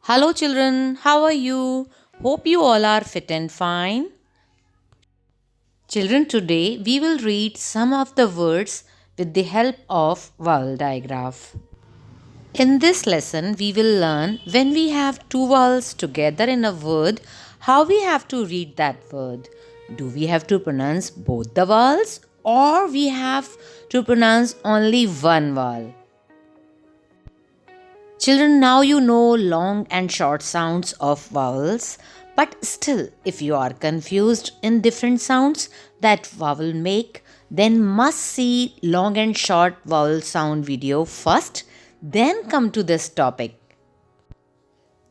Hello, children. How are you? Hope you all are fit and fine. Children, today we will read some of the words with the help of vowel digraph. In this lesson, we will learn when we have two vowels together in a word, how we have to read that word. Do we have to pronounce both the vowels or we have to pronounce only one vowel? Children, now you know long and short sounds of vowels, but still, if you are confused in different sounds that vowel make, then must see long and short vowel sound video first, then come to this topic.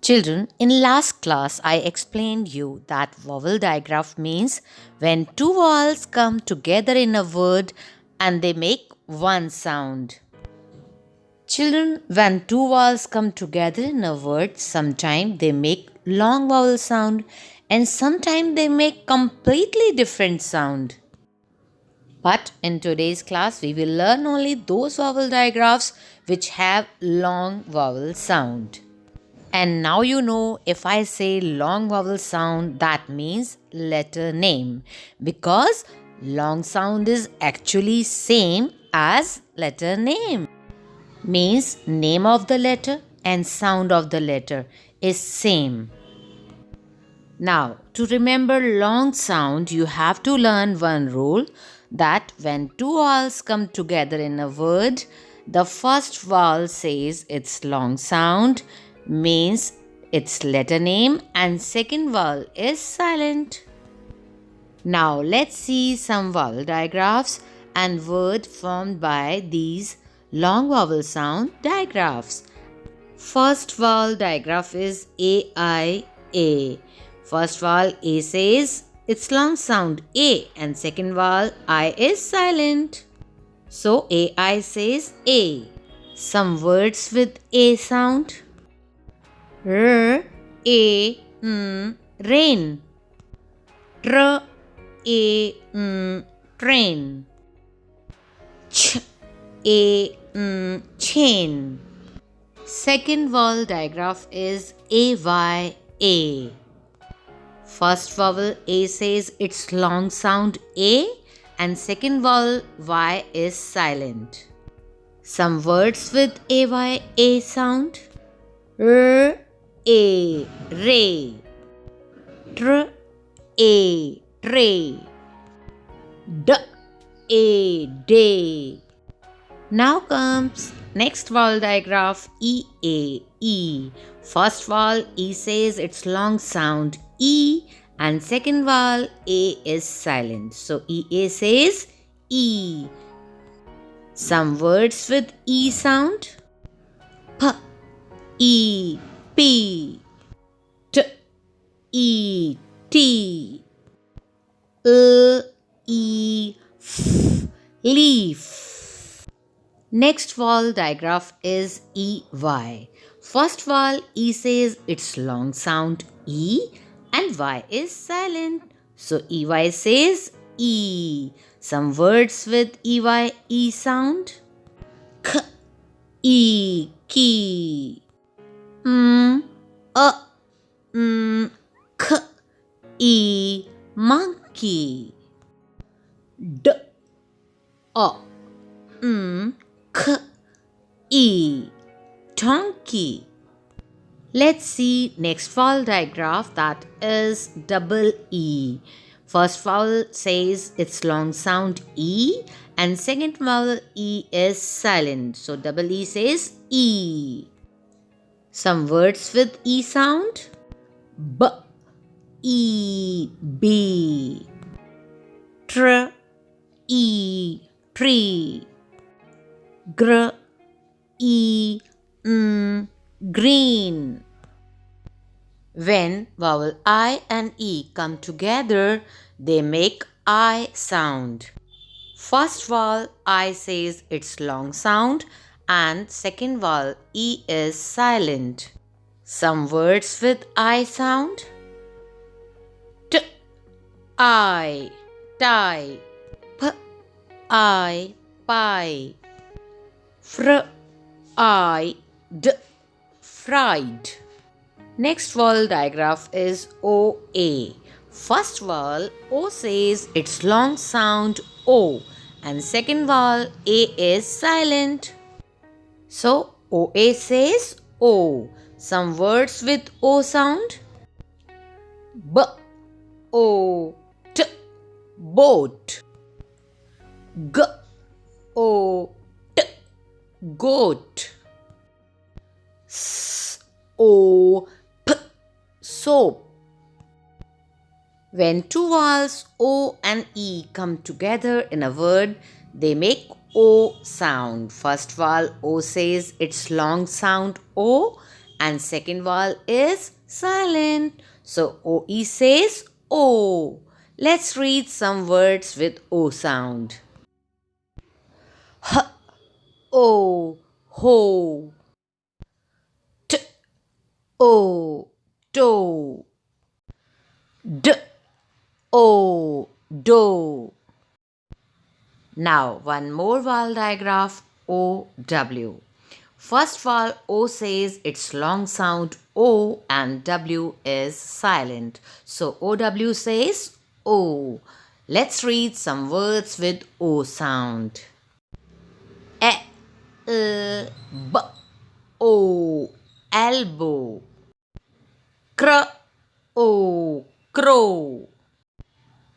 Children, in last class I explained you that vowel digraph means when two vowels come together in a word and they make one sound. Children, when two vowels come together in a word, sometimes they make long vowel sound and sometimes they make completely different sound. But in today's class, we will learn only those vowel digraphs which have long vowel sound. And now you know if I say long vowel sound, that means letter name because long sound is actually same as letter name. Means name of the letter and sound of the letter is same. Now, to remember long sound, you have to learn one rule that when two vowels come together in a word, the first vowel says its long sound, means its letter name, and second vowel is silent. Now, let's see some vowel digraphs and word formed by these long vowel sound digraphs. First vowel digraph is A. First vowel A says its long sound A and second vowel I is silent. So AI says A. Some words with A sound. R, A, rain. Tr, A, train. Ch, A, chain. Second vowel digraph is A. First vowel A says its long sound A and second vowel Y is silent. Some words with A sound. R, A, ray. Tr, A, tray. D, A, day. Now comes next vowel digraph E. First vowel E says its long sound E and second vowel A is silent. So EA says E. Some words with E sound. P, E, P. T, E, T. L, E, F, leaf. Next vowel digraph is EY. First vowel E says its long sound E and Y is silent. So EY says E. Some words with E sound. K, E, key. K, E, monkey. D, K, E, donkey. Let's see next vowel digraph, that is double E. First vowel says its long sound E and second vowel E is silent. So double E says E. Some words with E sound. B, E, B. Tr, E, tree. Gr, E, green. When vowel I and E come together, they make I sound. First vowel I says its long sound and second vowel E is silent. Some words with I sound. T, I, tie. P, I, pie. Fr, I, d, fried. Next vowel digraph is OA. First vowel O says its long sound O, and second vowel A is silent. So OA says O. Some words with O sound: B O T, boat. G O T, goat. S O P, soap. When two vowels O and E come together in a word, they make O sound. First vowel O says its long sound O, and second vowel is silent. So OE says O. Let's read some words with O sound. H O, ho. T O, toe. D O, do. Now one more vowel digraph O W. First vowel O says its long sound O, and W is silent. So OW says O. Let's read some words with O sound. E L B O, elbow. Cr O, crow.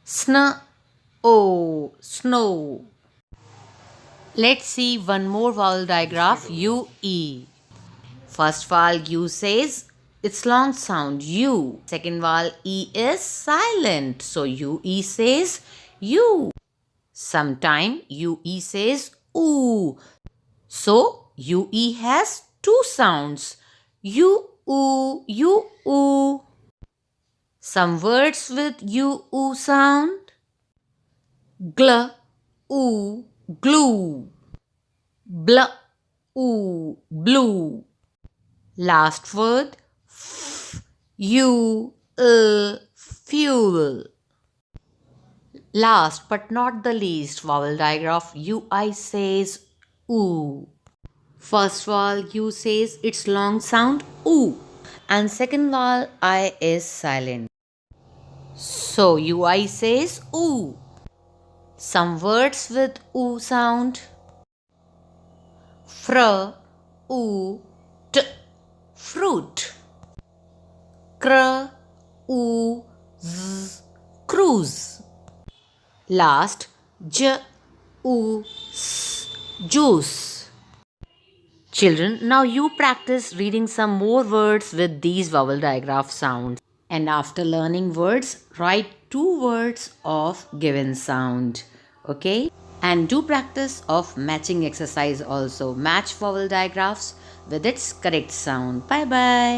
Sn O, snow. Let's see one more vowel digraph UE. First vowel U says its long sound U. Second vowel E is silent. So UE says U. Sometime UE says oo. So UE has two sounds, U oo, U oo. Some words with U oo sound: gl oo, glue. Bl oo, blue. Last word f u l, fuel. Last but not the least, vowel digraph UI says oo. First vowel U says its long sound oo, and second vowel I is silent. So UI says oo. Some words with oo sound: fr oo t, fruit. Cr oo z, cruise. Last, j oo s, juice. Children, now you practice reading some more words with these vowel digraph sounds. And after learning words, write two words of given sound. Okay? And do practice of matching exercise also. Match vowel digraphs with its correct sound. Bye bye.